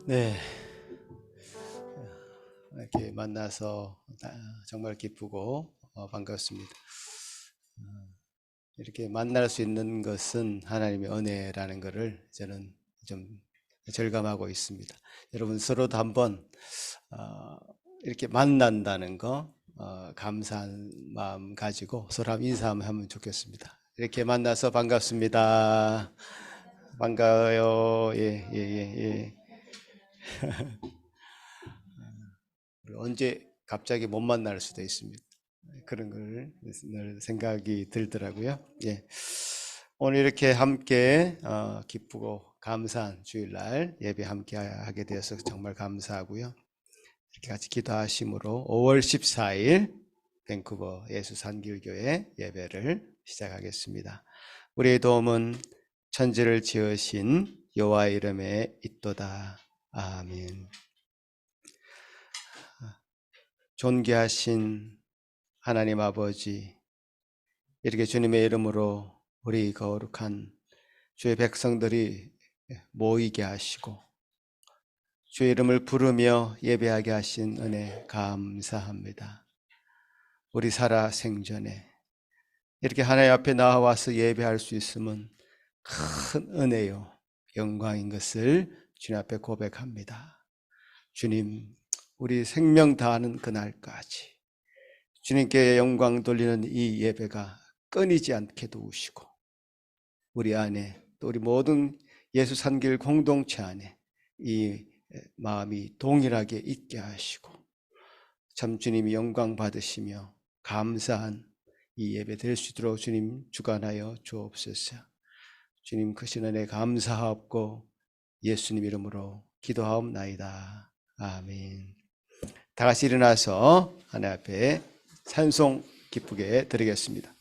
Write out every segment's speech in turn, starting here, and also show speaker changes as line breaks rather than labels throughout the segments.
네, 이렇게 만나서 정말 기쁘고 반갑습니다. 이렇게 만날 수 있는 것은 하나님의 은혜라는 것을 저는 좀 절감하고 있습니다. 여러분 서로도 한번 이렇게 만난다는 거 감사한 마음 가지고 서로 한번 인사 한번 하면 좋겠습니다. 이렇게 만나서 반갑습니다. 반가워요. 예, 예, 예, 예. 언제 갑자기 못 만날 수도 있습니다. 그런 걸 늘 생각이 들더라고요. 예. 오늘 이렇게 함께 기쁘고 감사한 주일날 예배 함께 하게 되어서 정말 감사하고요. 이렇게 같이 기도하심으로 5월 14일 밴쿠버 예수산길교회 예배를 시작하겠습니다. 우리의 도움은 천지를 지으신 여호와 이름에 있도다. 아멘. 존귀하신 하나님 아버지, 이렇게 주님의 이름으로 우리 거룩한 주의 백성들이 모이게 하시고 주의 이름을 부르며 예배하게 하신 은혜 감사합니다. 우리 살아 생전에 이렇게 하나님 앞에 나와서 예배할 수 있으면 큰 은혜요 영광인 것을 주님 앞에 고백합니다. 주님, 우리 생명 다하는 그날까지 주님께 영광 돌리는 이 예배가 끊이지 않게 도우시고 우리 안에 또 우리 모든 예수 산길 공동체 안에 이 마음이 동일하게 있게 하시고 참 주님이 영광 받으시며 감사한 이 예배 될 수 있도록 주님 주관하여 주옵소서. 주님 크신 은혜 감사하옵고 예수님 이름으로 기도하옵나이다. 아멘. 다 같이 일어나서 하나님 앞에 찬송 기쁘게 드리겠습니다.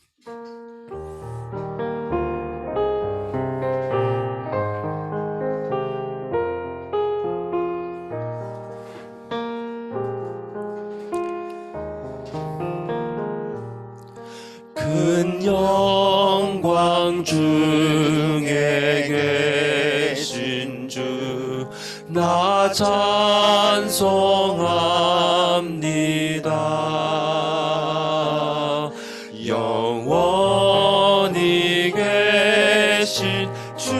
큰 영광 중에 계신 주 나 찬송합니다. 영원히 계신 주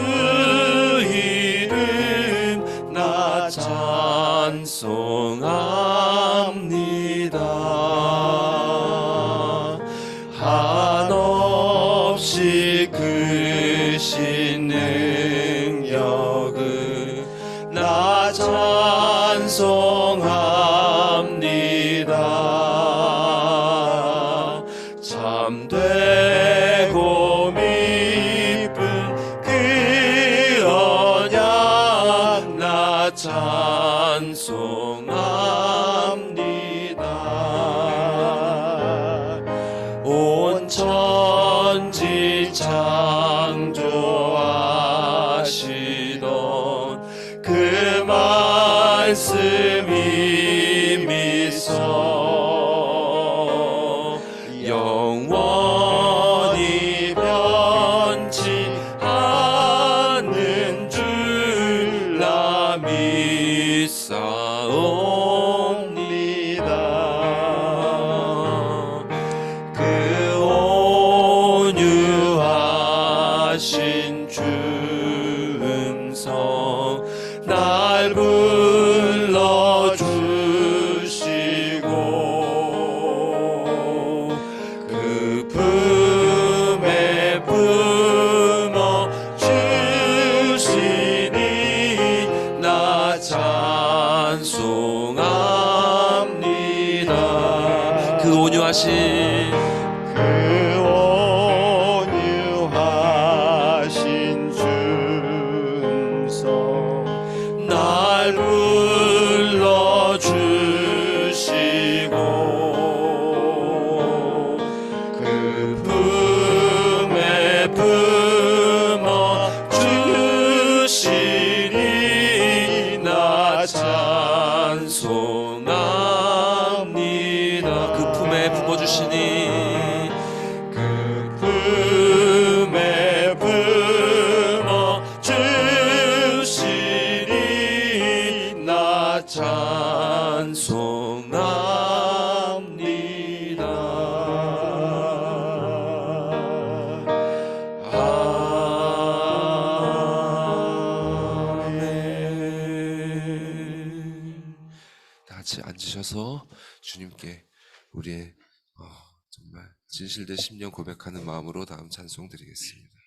이름 나 찬송합니다. 한없이 크신 능력을 나 찬송합니다. 참되고 미쁜 그 언약 나 찬송합니다. 온 천지 창조하시던 그 말씀이 미소 영원히 변치 않는 줄 나 믿사옵니다. 그 온유하신 주 음성 날 불러주시고 그 품에 품어 주시니 나 찬송합니다. 그 온유하신 주 음성 날 불러주시고 그 품에 품어 주시니 나 찬송합니다. 그 품에 품어주시니
앉으셔서 주님께 우리의 정말 진실된 심령 고백하는 마음으로 다음 찬송 드리겠습니다.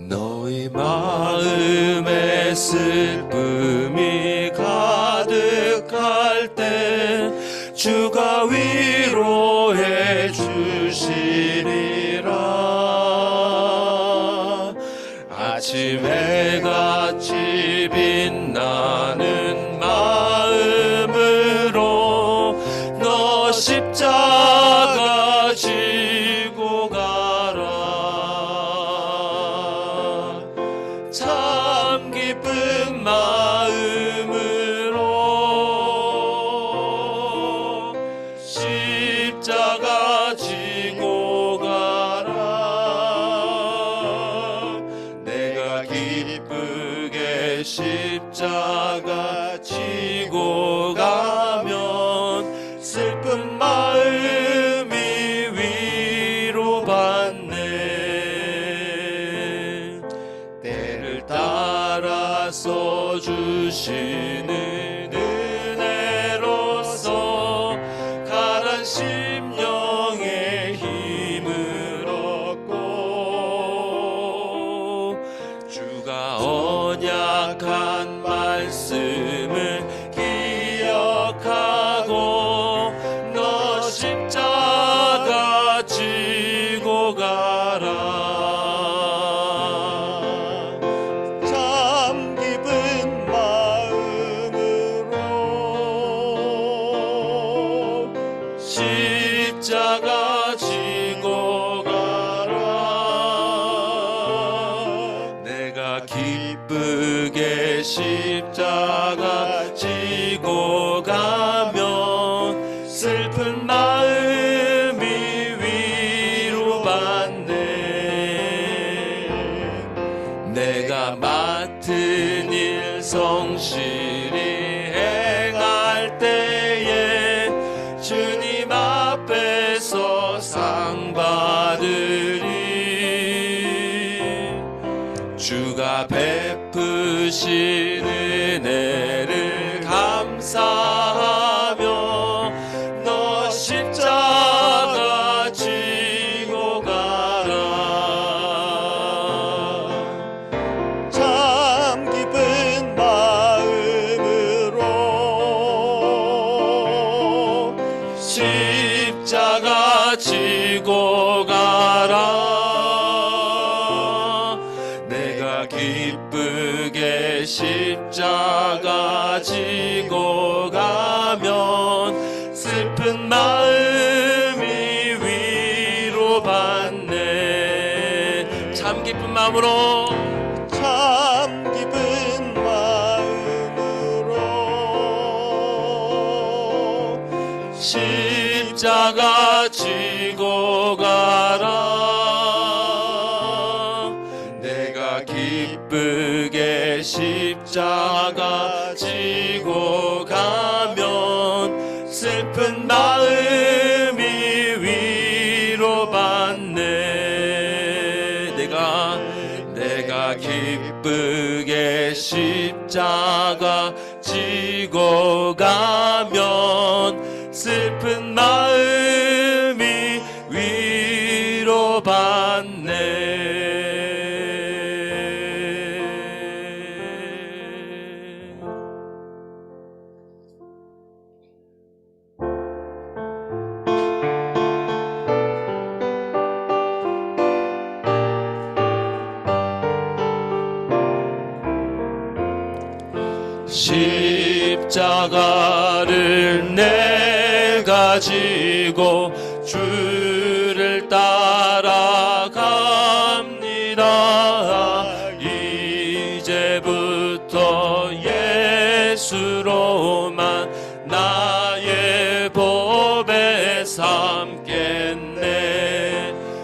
너희 마음에 슬픔이 가득할 때 주가 위로해 주시리라. 아침에 같이 빛나는 마음으로 너 십자가 지고 가라. 참 기쁜 마음으로 십자가 지고 가라. 내가 기쁘게 십자가 지고 가면 슬픈 마음이 위로받네. 때를 따라서 주시는 은혜로서 가난 심령의 힘을 얻고 주가 언약한 말씀을 기억하고 너 십자가 지고 가라. 참 기쁜 마음으로 십자가 지고 가라. 내가 기쁘게 십자가 지고 가면 슬픈 마음이 위로받네. 내가 맡은 일 성실히 행할 때에 주님 앞에서 상 받으리. 주가 베푸신 은혜를 감사하며 너 십자가 지고 가라. 참 기쁜 마음으로 십자가 지고 가라. 내가 기쁘게 십자가 지고 가면 슬픈 마음이 위로받네. 참 기쁜 마음으로 참 기쁜 마음으로 십자가 지고 가라. 내가 기쁘게 십자가 지고 가면 슬픈 마음이 위로받네. 내가 기쁘게 십자가 지고 가면 슬픈 마음이 위로받네. 십자가를 내가 지고 주를 따라갑니다. 이제부터 예수로만 나의 법에 삼겠네.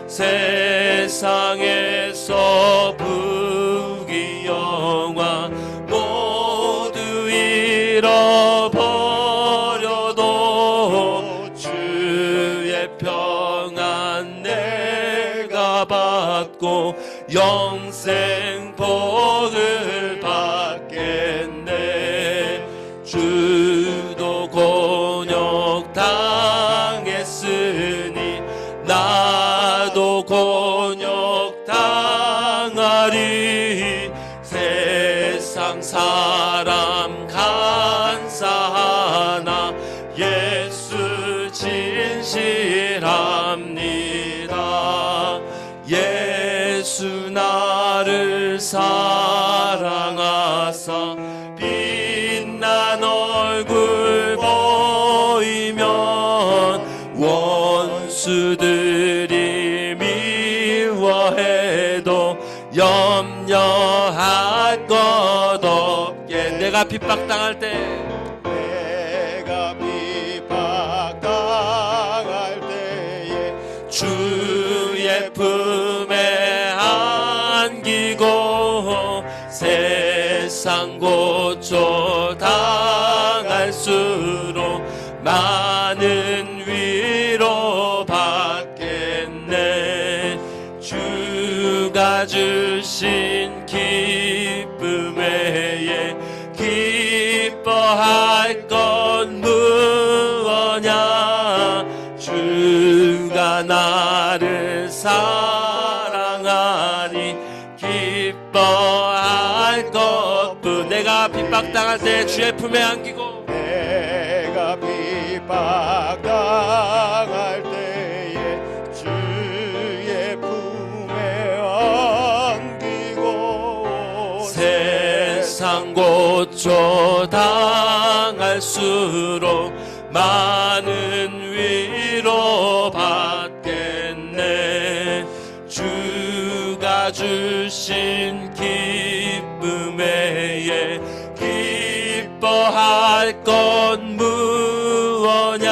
세상에서 부귀 영화 모두 잃어버리고 영생 복을 받겠네. 주도 곤욕 당했으니 나도 곤욕 당하리. 세상 사람 간사하나 예수 진실합니다. 예수 나를 사랑하사 빛난 얼굴 보이면 원수들이 미워해도 염려할 것 없게. 내가 핍박당할 때
내가 핍박당할 때에
주의 품에 안기고 세상 고초 당할수록 많은 위로 받겠네. 주가 주신 기쁨 외에 기뻐할 건 무엇냐. 주가 나를 사랑하니 기뻐할 것뿐. 내가 핍박당할 때 주의 품에 안기고
내가 핍박당할 때에 주의 품에 안기고
세상 고초 당할수록 많은 위로 받겠네. 주가 주신 기쁨 외에 기뻐할 건 무엇냐.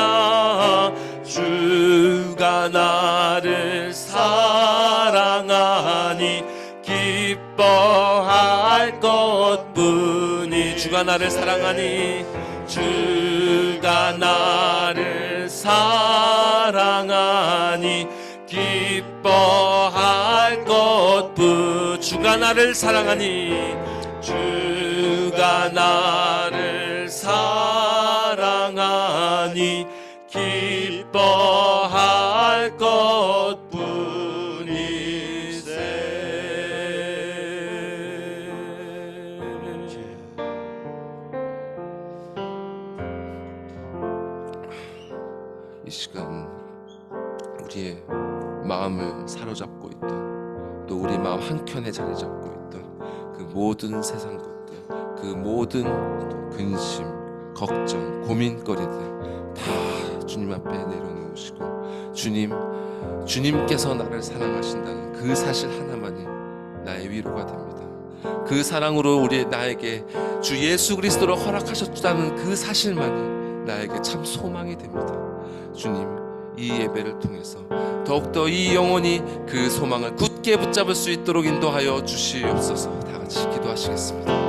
주가 나를 사랑하니 기뻐할 것뿐이. 주가 나를 사랑하니 주가 나를 사랑하니 기뻐할 것뿐. 주가 나를 사랑하니 주가 나를 사랑하니 기뻐할 것뿐이세.
이 시간 우리의 마음을 사로잡고 있던, 또 우리 마음 한켠에 자리 잡고 있던 그 모든 세상 것들, 그 모든 근심, 걱정, 고민거리들 다 주님 앞에 내려놓으시고, 주님께서 나를 사랑하신다는 그 사실 하나만이 나의 위로가 됩니다. 그 사랑으로 나에게 주 예수 그리스도로 허락하셨다는 그 사실만이 나에게 참 소망이 됩니다. 주님, 이 예배를 통해서 더욱더 이 영혼이 그 소망을 굳게 붙잡을 수 있도록 인도하여 주시옵소서. 다 같이 기도하시겠습니다.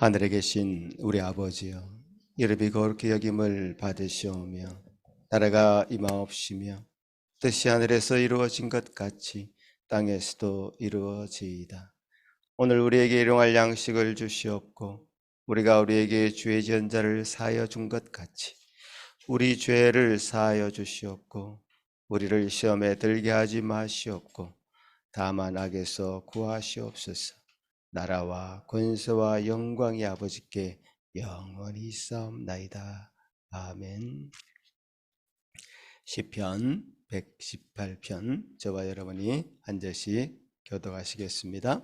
하늘에 계신 우리 아버지여, 이름이 거룩히 여김을 받으시오며 나라가 임하옵시며 뜻이 하늘에서 이루어진 것 같이 땅에서도 이루어지이다. 오늘 우리에게 일용할 양식을 주시옵고 우리가 우리에게 죄 지은 자를 사하여 준 것 같이 우리 죄를 사하여 주시옵고 우리를 시험에 들게 하지 마시옵고 다만 악에서 구하시옵소서. 나라와 권세와 영광이 아버지께 영원히 있사옵나이다. 아멘. 시편 118편 저와 여러분이 한 절씩 교독하시겠습니다.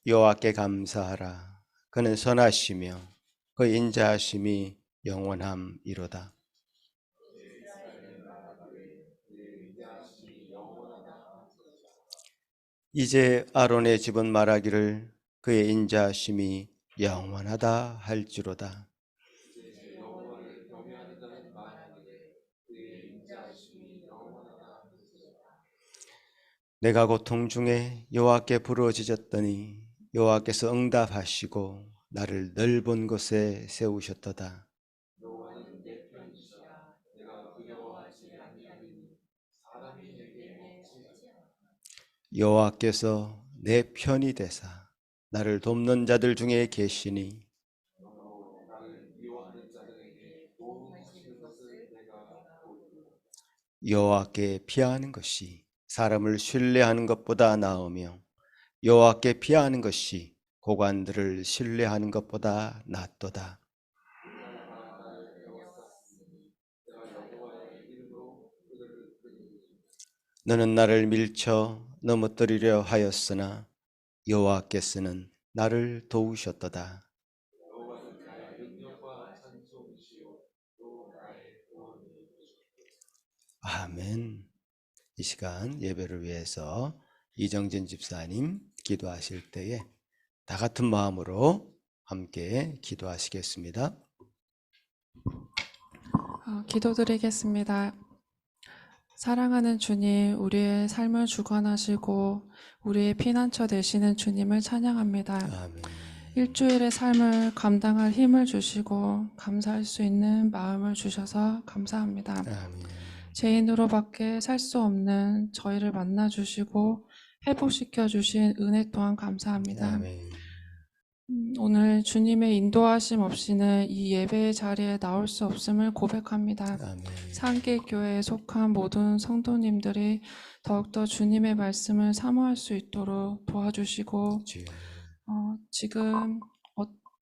여호와께 감사하라. 그는 선하시며 그 인자하심이 영원함이로다. 이제 아론의 집은 말하기를 그의 인자하심이 영원하다 할지로다. 내가 고통 중에 여호와께 부르짖었더니 여호와께서 응답하시고 나를 넓은 곳에 세우셨도다. 여호와께서 내 편이 되사 나를 돕는 자들 중에 계시니 여호와께 피하는 것이 사람을 신뢰하는 것보다 나으며 여호와께 피하는 것이 고관들을 신뢰하는 것보다 낫도다. 너는 나를 밀쳐 넘어뜨리려 하였으나 여호와께서는 나를 도우셨도다. 아멘. 이 시간 예배를 위해서 이정진 집사님 기도하실 때에 다 같은 마음으로 함께 기도하시겠습니다.
기도드리겠습니다. 사랑하는 주님, 우리의 삶을 주관하시고 우리의 피난처 되시는 주님을 찬양합니다.
아멘.
일주일의 삶을 감당할 힘을 주시고 감사할 수 있는 마음을 주셔서 감사합니다.
아멘.
죄인으로밖에 살 수 없는 저희를 만나주시고 회복시켜 주신 은혜 또한 감사합니다.
아멘.
오늘 주님의 인도하심 없이는 이 예배의 자리에 나올 수 없음을 고백합니다.
아멘.
상계교회에 속한 모든 성도님들이 더욱더 주님의 말씀을 사모할 수 있도록 도와주시고
주여.
지금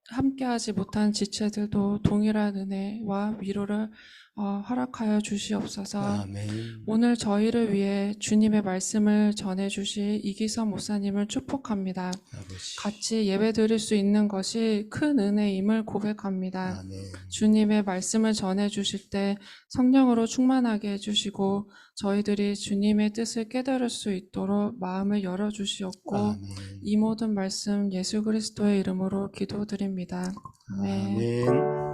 함께하지 못한 지체들도 동일한 은혜와 위로를 허락하여 주시옵소서.
아멘.
오늘 저희를 위해 주님의 말씀을 전해주실 이기선 목사님을 축복합니다.
아버지.
같이 예배 드릴 수 있는 것이 큰 은혜임을 고백합니다.
아멘.
주님의 말씀을 전해주실 때 성령으로 충만하게 해주시고 저희들이 주님의 뜻을 깨달을 수 있도록 마음을 열어주시옵고
아멘.
이 모든 말씀 예수 그리스도의 이름으로 기도드립니다. 아멘.
아멘.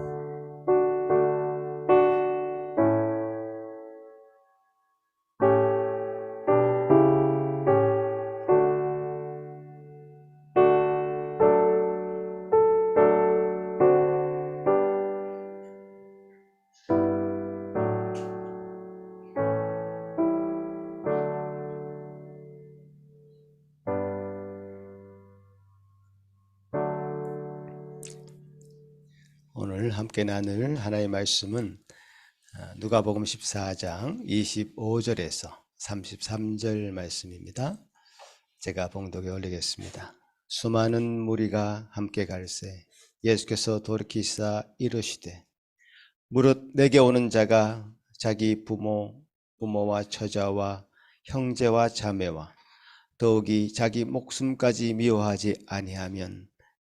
오늘 함께 나눌 하나의 말씀은 누가복음 14장 25절에서 33절 말씀입니다. 제가 봉독에 올리겠습니다. 수많은 무리가 함께 갈새 예수께서 돌이키사 이르시되 무릇 내게 오는 자가 자기 부모와 처자와 형제와 자매와 더욱이 자기 목숨까지 미워하지 아니하면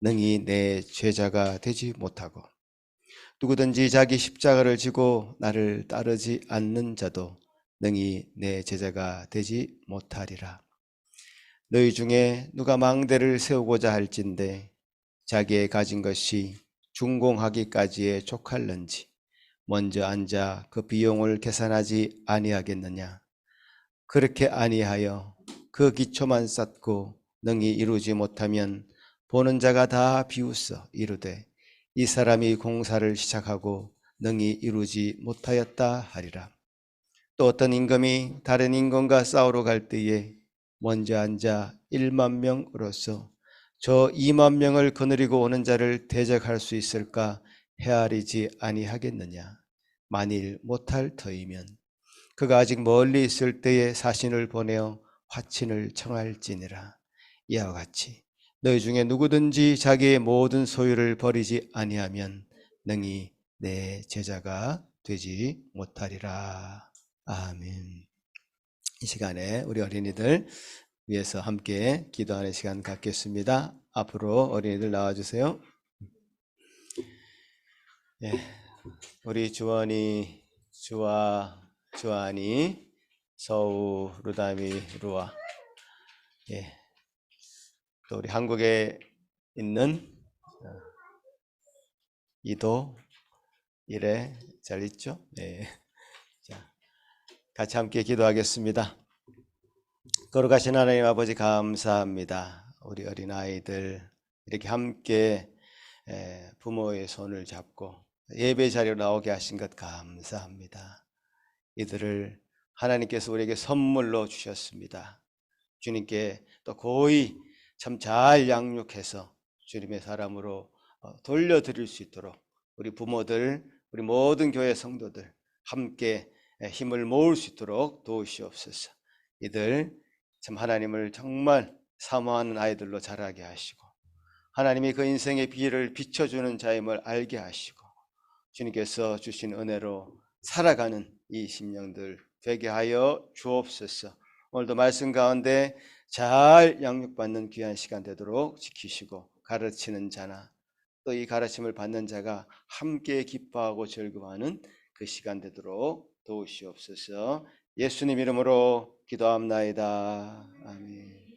능히 내 제자가 되지 못하고 누구든지 자기 십자가를 지고 나를 따르지 않는 자도 능히 내 제자가 되지 못하리라. 너희 중에 누가 망대를 세우고자 할진대 자기의 가진 것이 준공하기까지에 족할는지 먼저 앉아 그 비용을 계산하지 아니하겠느냐. 그렇게 아니하여 그 기초만 쌓고 능히 이루지 못하면 보는 자가 다 비웃어 이르되 이 사람이 공사를 시작하고 능히 이루지 못하였다 하리라. 또 어떤 임금이 다른 임금과 싸우러 갈 때에 먼저 앉아 1만 명으로서 저 2만 명을 거느리고 오는 자를 대적할 수 있을까 헤아리지 아니하겠느냐. 만일 못할 터이면 그가 아직 멀리 있을 때에 사신을 보내어 화친을 청할지니라. 이와 같이 너희 중에 누구든지 자기의 모든 소유를 버리지 아니하면 능히 내 제자가 되지 못하리라. 아멘. 이 시간에 우리 어린이들 위해서 함께 기도하는 시간 갖겠습니다. 앞으로 어린이들 나와주세요. 예, 우리 주원이, 주한이, 서우, 루다미, 루아, 예, 또 우리 한국에 있는 이도, 이래 잘 있죠? 예. 자, 같이 함께 기도하겠습니다. 거룩하신 하나님 아버지 감사합니다. 우리 어린아이들 이렇게 함께 부모의 손을 잡고 예배 자리로 나오게 하신 것 감사합니다. 이들을 하나님께서 우리에게 선물로 주셨습니다. 주님께 또 고이 참 잘 양육해서 주님의 사람으로 돌려드릴 수 있도록 우리 부모들, 우리 모든 교회 성도들 함께 힘을 모을 수 있도록 도우시옵소서. 이들 참 하나님을 정말 사모하는 아이들로 자라게 하시고 하나님이 그 인생의 비를 비춰주는 자임을 알게 하시고 주님께서 주신 은혜로 살아가는 이 심령들 되게 하여 주옵소서. 오늘도 말씀 가운데 잘 양육받는 귀한 시간 되도록 지키시고 가르치는 자나 또 이 가르침을 받는 자가 함께 기뻐하고 즐거워하는 그 시간 되도록 도우시옵소서. 예수님 이름으로 기도합나이다. 아멘.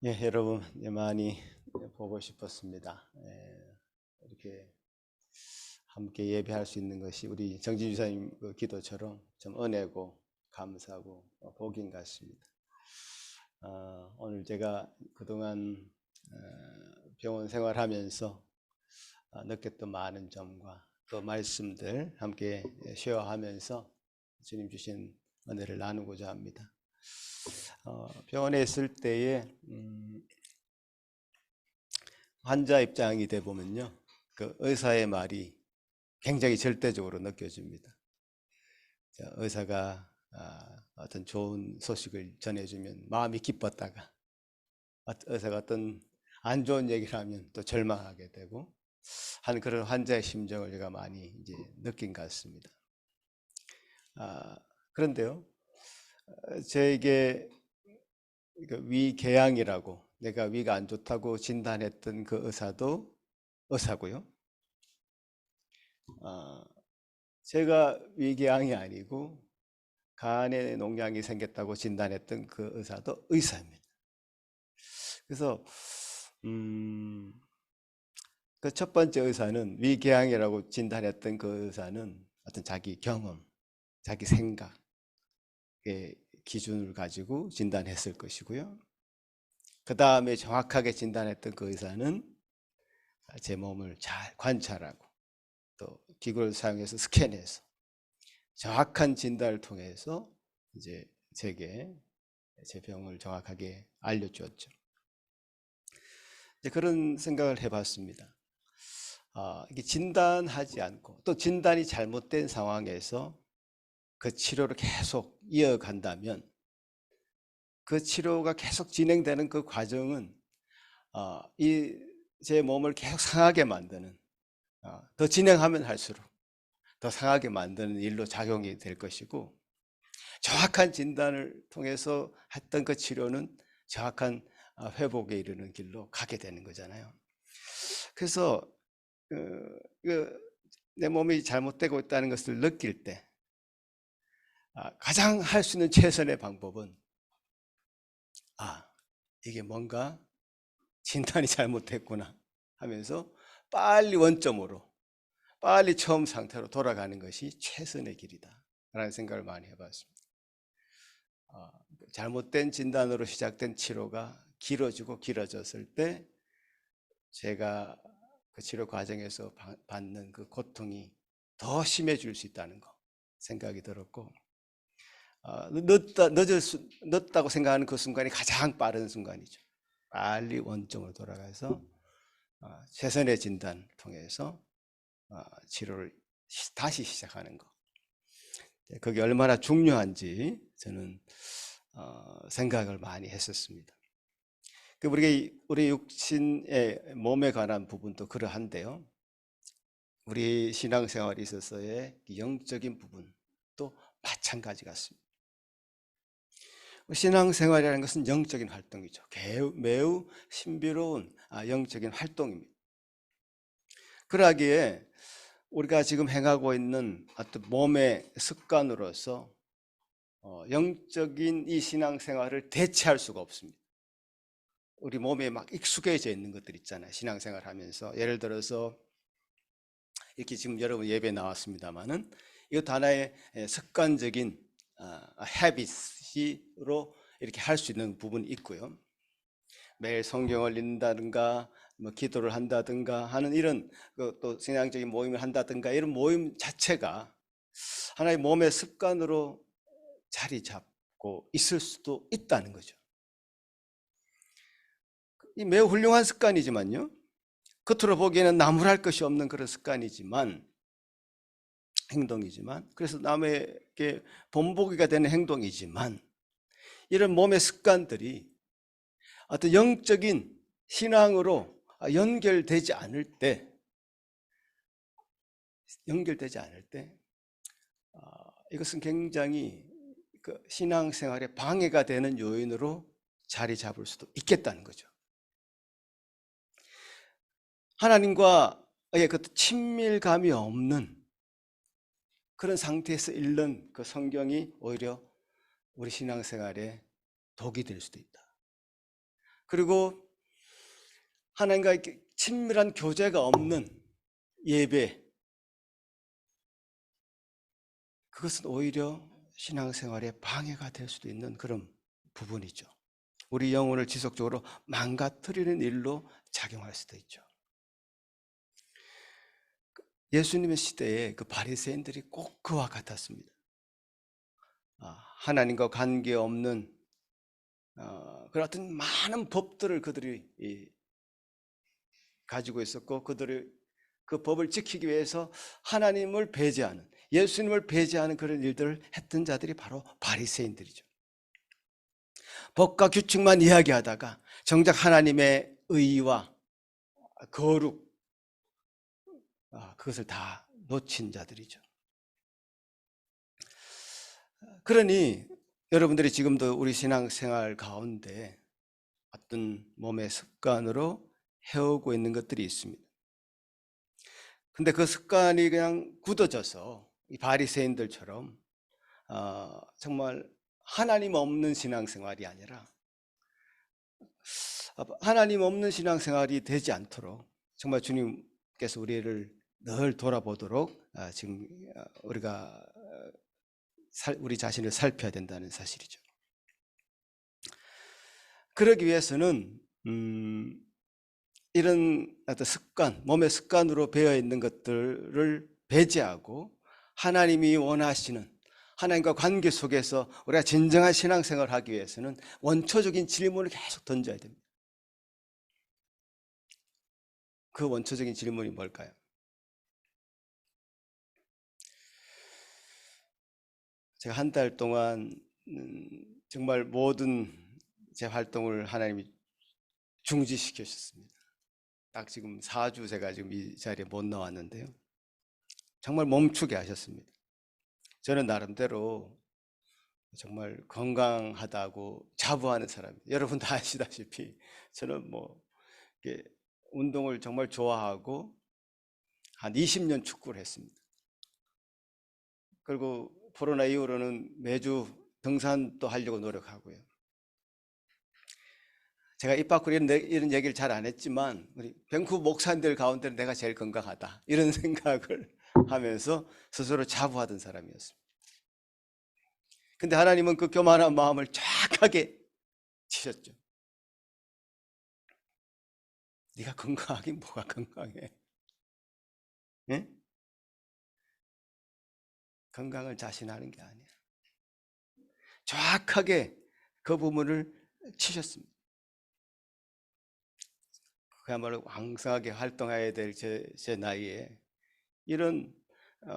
예, 여러분 많이 보고 싶었습니다. 이렇게 함께 예배할 수 있는 것이 우리 정진 주사님 그 기도처럼 좀 은혜고 감사하고 복인 같습니다. 오늘 제가 그동안 병원 생활하면서 느꼈던 많은 점과 또 말씀들 함께 쉐어하면서 주님 주신 은혜를 나누고자 합니다. 병원에 있을 때에 환자 입장이 돼 보면요, 그 의사의 말이 굉장히 절대적으로 느껴집니다. 의사가 어떤 좋은 소식을 전해주면 마음이 기뻤다가 의사가 어떤 안 좋은 얘기를 하면 또 절망하게 되고 하는 그런 환자의 심정을 제가 많이 이제 느낀 것 같습니다. 그런데요, 저에게 위궤양이라고 내가 위가 안 좋다고 진단했던 그 의사도 의사고요. 제가 위궤양이 아니고 간에 농양이 생겼다고 진단했던 그 의사도 의사입니다. 그래서 그 첫 번째 의사는 위궤양이라고 진단했던 그 의사는 어떤 자기 경험, 자기 생각의 기준을 가지고 진단했을 것이고요. 그 다음에 정확하게 진단했던 그 의사는 제 몸을 잘 관찰하고 또 기구를 사용해서 스캔해서 정확한 진단을 통해서 이제 제게 제 병을 정확하게 알려주었죠. 이제 그런 생각을 해봤습니다. 이게 진단하지 않고 또 진단이 잘못된 상황에서 그 치료를 계속 이어간다면 그 치료가 계속 진행되는 그 과정은 제 몸을 계속 상하게 만드는, 더 진행하면 할수록 더 상하게 만드는 일로 작용이 될 것이고, 정확한 진단을 통해서 했던 그 치료는 정확한 회복에 이르는 길로 가게 되는 거잖아요. 그래서 내 몸이 잘못되고 있다는 것을 느낄 때 가장 할 수 있는 최선의 방법은 이게 뭔가 진단이 잘못됐구나 하면서 빨리 원점으로, 빨리 처음 상태로 돌아가는 것이 최선의 길이다 라는 생각을 많이 해봤습니다. 잘못된 진단으로 시작된 치료가 길어지고 길어졌을 때 제가 그 치료 과정에서 받는 그 고통이 더 심해질 수 있다는 거 생각이 들었고, 늦다고 생각하는 그 순간이 가장 빠른 순간이죠. 빨리 원점으로 돌아가서 최선의 진단을 통해서 치료를 다시 시작하는 거, 그게 얼마나 중요한지 저는 생각을 많이 했었습니다. 우리 육신의 몸에 관한 부분도 그러한데요, 우리 신앙생활에 있어서의 영적인 부분도 마찬가지 같습니다. 신앙생활이라는 것은 영적인 활동이죠. 매우 신비로운 영적인 활동입니다. 그러기에 우리가 지금 행하고 있는 어떤 몸의 습관으로서 영적인 이 신앙생활을 대체할 수가 없습니다. 우리 몸에 막 익숙해져 있는 것들 있잖아요. 신앙생활 하면서 예를 들어서 이렇게 지금 여러분 예배 나왔습니다만은 이것도 하나의 습관적인 헤비트로 이렇게 할 수 있는 부분이 있고요. 매일 성경을 읽는다든가 뭐 기도를 한다든가 하는 이런 또 신앙적인 모임을 한다든가 이런 모임 자체가 하나의 몸의 습관으로 자리 잡고 있을 수도 있다는 거죠. 이 매우 훌륭한 습관이지만요, 겉으로 보기에는 나무랄 것이 없는 그런 습관이지만, 행동이지만, 그래서 남에게 본보기가 되는 행동이지만, 이런 몸의 습관들이 어떤 영적인 신앙으로 연결되지 않을 때 이것은 굉장히 그 신앙생활에 방해가 되는 요인으로 자리 잡을 수도 있겠다는 거죠. 하나님과의 그 친밀감이 없는 그런 상태에서 읽는 그 성경이 오히려 우리 신앙생활에 독이 될 수도 있다. 그리고 하나님과 이렇게 친밀한 교제가 없는 예배, 그것은 오히려 신앙생활에 방해가 될 수도 있는 그런 부분이죠. 우리 영혼을 지속적으로 망가뜨리는 일로 작용할 수도 있죠. 예수님의 시대에 그 바리새인들이 꼭 그와 같았습니다. 하나님과 관계없는 그런 어떤 많은 법들을 그들이 가지고 있었고, 그들이 그 법을 지키기 위해서 하나님을 배제하는, 예수님을 배제하는 그런 일들을 했던 자들이 바로 바리새인들이죠. 법과 규칙만 이야기하다가 정작 하나님의 의와 거룩, 그것을 다 놓친 자들이죠. 그러니 여러분들이 지금도 우리 신앙생활 가운데 어떤 몸의 습관으로 해오고 있는 것들이 있습니다. 근데 그 습관이 그냥 굳어져서 이 바리새인들처럼 정말 하나님 없는 신앙생활이 아니라, 하나님 없는 신앙생활이 되지 않도록 정말 주님께서 우리를 늘 돌아보도록 지금 우리가 우리 자신을 살펴야 된다는 사실이죠. 그러기 위해서는 이런 어떤 습관, 몸의 습관으로 배어 있는 것들을 배제하고 하나님이 원하시는 하나님과 관계 속에서 우리가 진정한 신앙생활을 하기 위해서는 원초적인 질문을 계속 던져야 됩니다. 그 원초적인 질문이 뭘까요? 제가 한 달 동안 정말 모든 제 활동을 하나님이 중지시키셨습니다. 딱 지금 4주 제가 지금 이 자리에 못 나왔는데요, 정말 멈추게 하셨습니다. 저는 나름대로 정말 건강하다고 자부하는 사람입니다. 여러분 다 아시다시피 저는 뭐 운동을 정말 좋아하고 한 20년 축구를 했습니다. 그리고 코로나 이후로는 매주 등산도 하려고 노력하고요. 제가 입 밖으로 이런 얘기를 잘 안 했지만 우리 밴쿠버 목사님들 가운데 내가 제일 건강하다 이런 생각을 하면서 스스로 자부하던 사람이었습니다. 근데 하나님은 그 교만한 마음을 정확하게 치셨죠. 네가 건강하긴 뭐가 건강해. 예? 건강을 자신하는 게 아니야. 정확하게 그 부분을 치셨습니다. 그야말로 왕성하게 활동해야 될 제 나이에 이런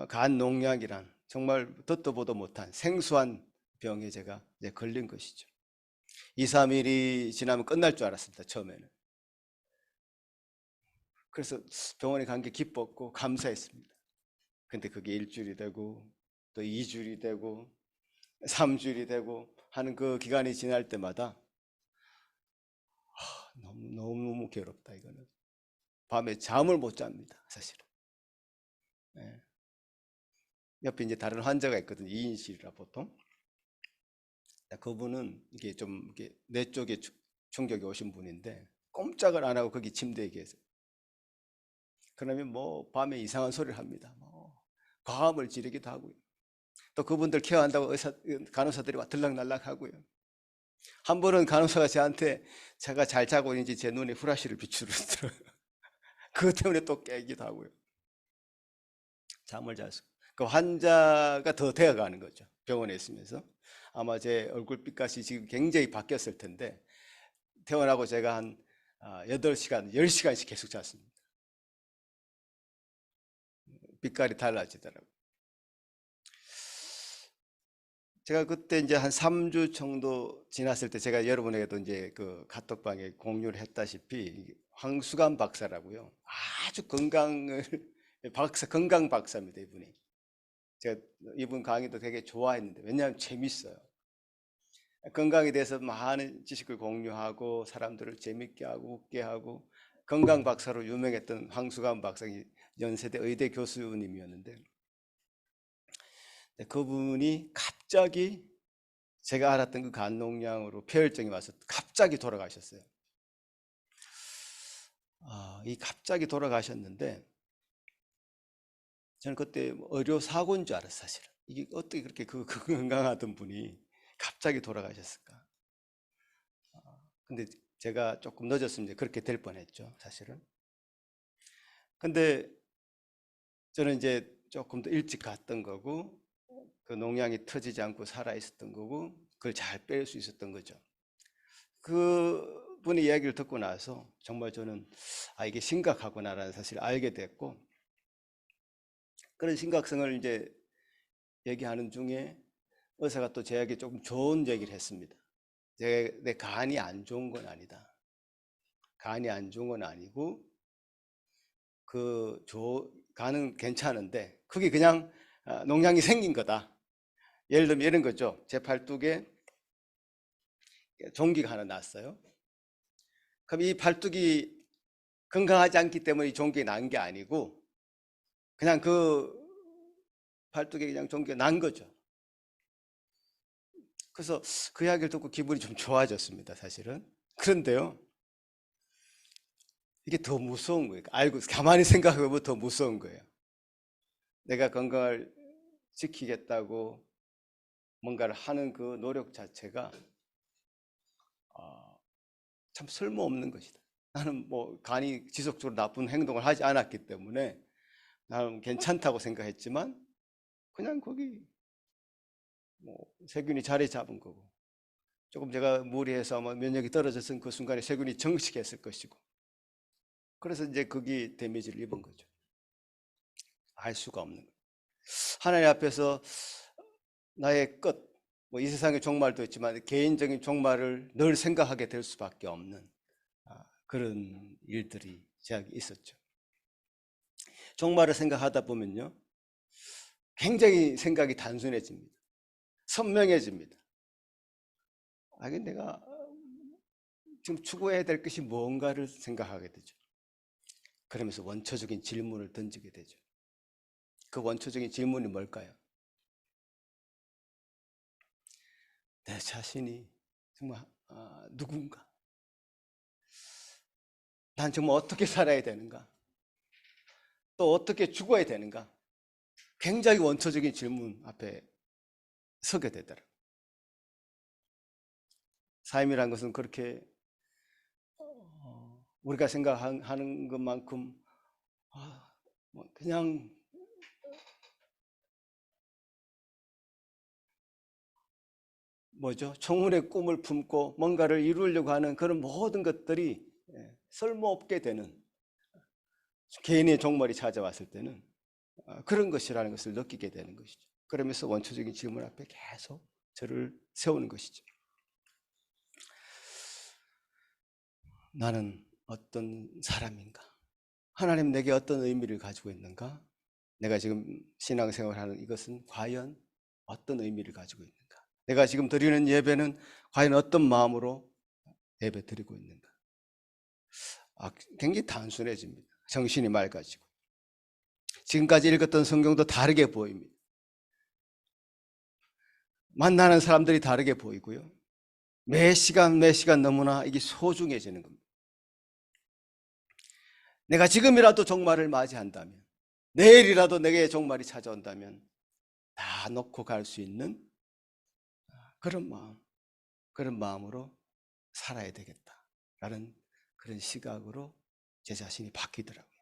간 농약이란 정말 듣도 보도 못한 생소한 병에 제가 이제 걸린 것이죠. 2, 3일이 지나면 끝날 줄 알았습니다. 처음에는. 그래서 병원에 간 게 기뻤고 감사했습니다. 근데 그게 1주일이 되고 또 2주일이 되고 3주일이 되고 하는 그 기간이 지날 때마다 너무 괴롭다 이거는. 밤에 잠을 못 잡니다. 사실은. 예. 옆에 이제 다른 환자가 있거든요. 2인실이라 보통. 그분은 이게 좀 이게 뇌 쪽에 충격이 오신 분인데 꼼짝을 안 하고 거기 침대에 계세요. 그러면 뭐 밤에 이상한 소리를 합니다. 뭐 과음을 지르기도 하고요. 또 그분들 케어한다고 간호사들이 와 들락날락 하고요. 한 번은 간호사가 저한테 제가 잘 자고 있는지 제 눈에 후라시를 비추더라고요. 그것 때문에 또 깨기도 하고요. 잠을 잘 수. 그 환자가 더 되어가는 거죠. 병원에 있으면서. 아마 제 얼굴빛깔이 지금 굉장히 바뀌었을 텐데 태어나고 제가 한 8시간, 10시간씩 계속 잤습니다. 빛깔이 달라지더라고요. 제가 그때 이제 한 3주 정도 지났을 때 제가 여러분에게도 이제 그 카톡방에 공유를 했다시피 황수관 박사라고요. 아주 건강 박사입니다, 이분이. 제가 이분 강의도 되게 좋아했는데 왜냐하면 재밌어요. 건강에 대해서 많은 지식을 공유하고 사람들을 재밌게 하고 웃게 하고 건강 박사로 유명했던 황수관 박사가 연세대 의대 교수님이었는데 그분이 갑자기 제가 알았던 그 간농양으로 폐혈증이 와서 갑자기 돌아가셨어요. 이 갑자기 돌아가셨는데 저는 그때 의료 사고인 줄 알았어요. 사실은 이게 어떻게 그렇게 그 건강하던 분이 갑자기 돌아가셨을까. 근데 제가 조금 늦었으면 이제 그렇게 될 뻔했죠, 사실은. 근데 저는 이제 조금 더 일찍 갔던 거고 그 농양이 터지지 않고 살아 있었던 거고 그걸 잘 뺄 수 있었던 거죠. 그 분의 이야기를 듣고 나서 정말 저는 이게 심각하구나라는 사실을 알게 됐고 그런 심각성을 이제 얘기하는 중에 의사가 또 저에게 조금 좋은 얘기를 했습니다. 내 간이 안 좋은 건 아니다. 간이 안 좋은 건 아니고 간은 괜찮은데 그게 그냥 농양이 생긴 거다. 예를 들면 이런 거죠. 제 팔뚝에 종기가 하나 났어요. 그럼 이 팔뚝이 건강하지 않기 때문에 이 종기가 난 게 아니고 그냥 그 팔뚝에 그냥 종기가 난 거죠. 그래서 그 이야기를 듣고 기분이 좀 좋아졌습니다, 사실은. 그런데요, 이게 더 무서운 거예요. 알고 가만히 생각해보면 더 무서운 거예요. 내가 건강을 지키겠다고 뭔가를 하는 그 노력 자체가 참 쓸모없는 것이다. 나는 뭐 간이 지속적으로 나쁜 행동을 하지 않았기 때문에 나는 괜찮다고 생각했지만 그냥 거기 뭐 세균이 자리 잡은 거고 조금 제가 무리해서 아마 면역이 떨어졌은 그 순간에 세균이 정식했을 것이고 그래서 이제 거기 데미지를 입은 거죠. 알 수가 없는 거예요. 하나님 앞에서 나의 끝, 뭐 이 세상의 종말도 있지만 개인적인 종말을 늘 생각하게 될 수밖에 없는 그런 일들이 제가 있었죠. 종말을 생각하다 보면요, 굉장히 생각이 단순해집니다. 선명해집니다. 내가 지금 추구해야 될 것이 뭔가를 생각하게 되죠. 그러면서 원초적인 질문을 던지게 되죠. 그 원초적인 질문이 뭘까요? 내 자신이 정말 누군가? 난 정말 어떻게 살아야 되는가? 또 어떻게 죽어야 되는가? 굉장히 원초적인 질문 앞에 서게 되더라고요. 삶이란 것은 그렇게 우리가 생각하는 것만큼 그냥 청운의 꿈을 품고 뭔가를 이루려고 하는 그런 모든 것들이 쓸모없게 되는 개인의 종말이 찾아왔을 때는 그런 것이라는 것을 느끼게 되는 것이죠. 그러면서 원초적인 질문 앞에 계속 저를 세우는 것이죠. 나는 어떤 사람인가? 하나님 내게 어떤 의미를 가지고 있는가? 내가 지금 신앙생활하는 이것은 과연 어떤 의미를 가지고 있는가? 내가 지금 드리는 예배는 과연 어떤 마음으로 예배 드리고 있는가? 굉장히 단순해집니다. 정신이 맑아지고 지금까지 읽었던 성경도 다르게 보입니다. 만나는 사람들이 다르게 보이고요. 매 시간 너무나 이게 소중해지는 겁니다. 내가 지금이라도 종말을 맞이한다면, 내일이라도 내게 종말이 찾아온다면 다 놓고 갈 수 있는 그런 마음으로 살아야 되겠다라는 그런 시각으로 제 자신이 바뀌더라고요.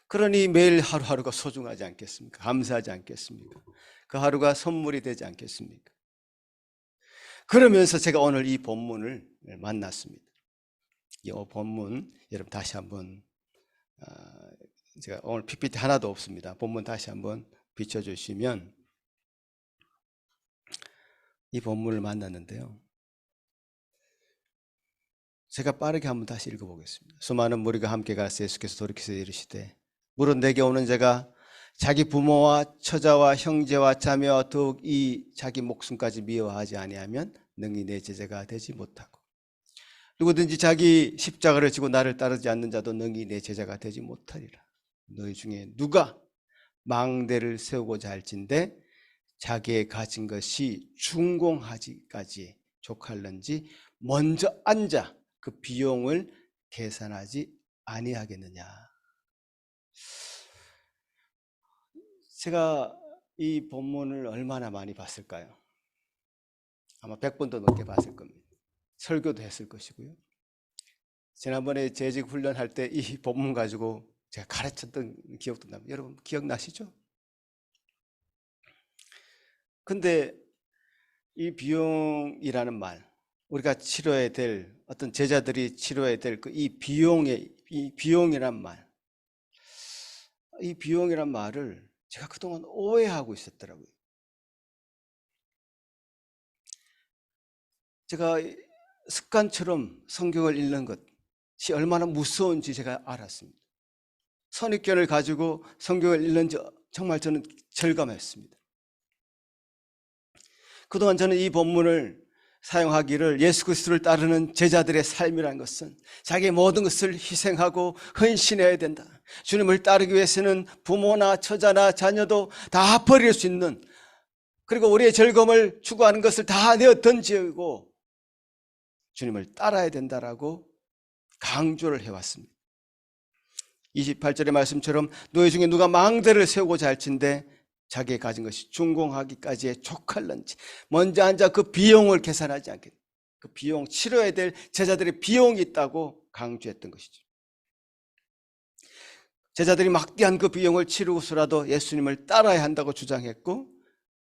그러니 매일 하루하루가 소중하지 않겠습니까? 감사하지 않겠습니까? 그 하루가 선물이 되지 않겠습니까? 그러면서 제가 오늘 이 본문을 만났습니다. 이 본문 여러분 다시 한번 제가 오늘 PPT 하나도 없습니다. 본문 다시 한번 비춰주시면 이 본문을 만났는데요. 제가 빠르게 한번 다시 읽어보겠습니다. 수많은 무리가 함께 가서 예수께서 돌이키서 이르시되 무릇 내게 오는 자가 자기 부모와 처자와 형제와 자매와 더욱 이 자기 목숨까지 미워하지 아니하면 능히 내 제자가 되지 못하고 누구든지 자기 십자가를 지고 나를 따르지 않는 자도 능히 내 제자가 되지 못하리라. 너희 중에 누가 망대를 세우고자 할진대 자기의 가진 것이 준공하기까지 족할는지 먼저 앉아 그 비용을 계산하지 아니하겠느냐. 제가 이 본문을 얼마나 많이 봤을까요? 아마 100번도 넘게 봤을 겁니다. 설교도 했을 것이고요. 지난번에 재직 훈련할 때 이 본문 가지고 제가 가르쳤던 기억도 납니다. 여러분 기억나시죠? 근데 이 비용이라는 말, 우리가 치러야 될 어떤 제자들이 치러야 될 이 비용이란 말, 이 비용이란 말을 제가 그동안 오해하고 있었더라고요. 제가 습관처럼 성경을 읽는 것이 얼마나 무서운지 제가 알았습니다. 선입견을 가지고 성경을 읽는 지 정말 저는 절감했습니다. 그동안 저는 이 본문을 사용하기를 예수 그리스도를 따르는 제자들의 삶이라는 것은 자기의 모든 것을 희생하고 헌신해야 된다. 주님을 따르기 위해서는 부모나 처자나 자녀도 다 버릴 수 있는, 그리고 우리의 즐거움을 추구하는 것을 다 내어 던지고 주님을 따라야 된다라고 강조를 해왔습니다. 28절의 말씀처럼 너희 중에 누가 망대를 세우고자 할진대 자기의 가진 것이 준공하기까지에 족할는지 먼저 앉아 그 비용을 계산하지 않겠다. 그 비용, 치러야 될 제자들의 비용이 있다고 강조했던 것이죠. 제자들이 막대한 그 비용을 치르고서라도 예수님을 따라야 한다고 주장했고,